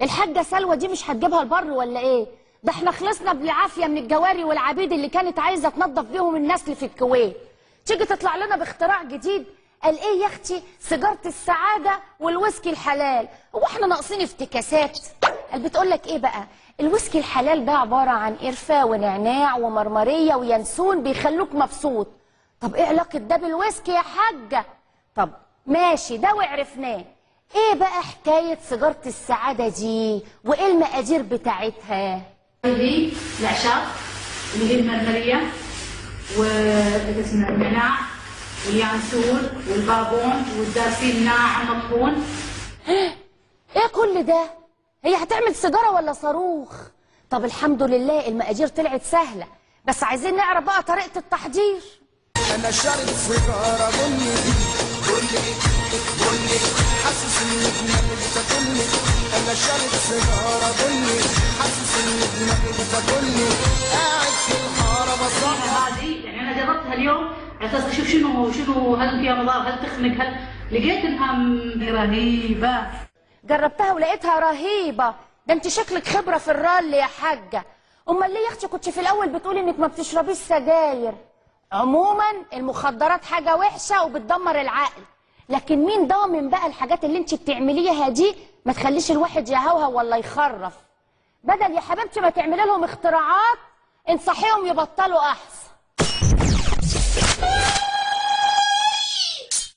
الحاجه سلوى دي مش هتجيبها البر ولا ايه؟ ده احنا خلصنا بالعافيه من الجواري والعبيد اللي كانت عايزه تنظف بيهم النسل في الكويت. تيجي تطلع لنا باختراع جديد، قال ايه يا اختي؟ سيجاره السعاده والويسكي الحلال. هو احنا ناقصين افتكاسات؟ قال بتقول لك ايه بقى؟ الويسكي الحلال ده عباره عن قرفه ونعناع ومرمريه وينسون بيخلوك مبسوط. طب ايه علاقه ده بالويسكي يا حاجه؟ طب ماشي ده وعرفناه. ايه بقى حكايه سيجاره السعاده دي وايه المقادير بتاعتها؟ دي الاعشاب اللي هي المرمريه والنعناع واليانسون والبابون والدارسين ناعم مطحون. ايه كل ده؟ هي هتعمل سيجاره ولا صاروخ؟ طب الحمد لله المقادير طلعت سهله، بس عايزين نعرف بقى طريقه التحضير. انا شارب سيجاره بني بني حاسس ان دماغي بتاكلني. انا شارب سيجاره بني حاسس ان دماغي بتاكلني. قاعد في الحاره بصحى. هذه يعني انا جربتها اليوم على اساس اشوف شنو هل فيها مضار، هل تخنق، هل لقيت انها رهيبه. جربتها ولقيتها رهيبه. ده انت شكلك خبره في الرال يا حاجه. امال ليه يا اختي كنت في الاول بتقولي انك ما بتشربيش سجاير؟ عموما المخدرات حاجه وحشه وبتدمر العقل، لكن مين ضامن بقى الحاجات اللي انت بتعمليها دي ما تخليش الواحد يهوهو ولا يخرف؟ بدل يا حبيبتي ما تعملي لهم اختراعات انصحيهم يبطلوا احسن.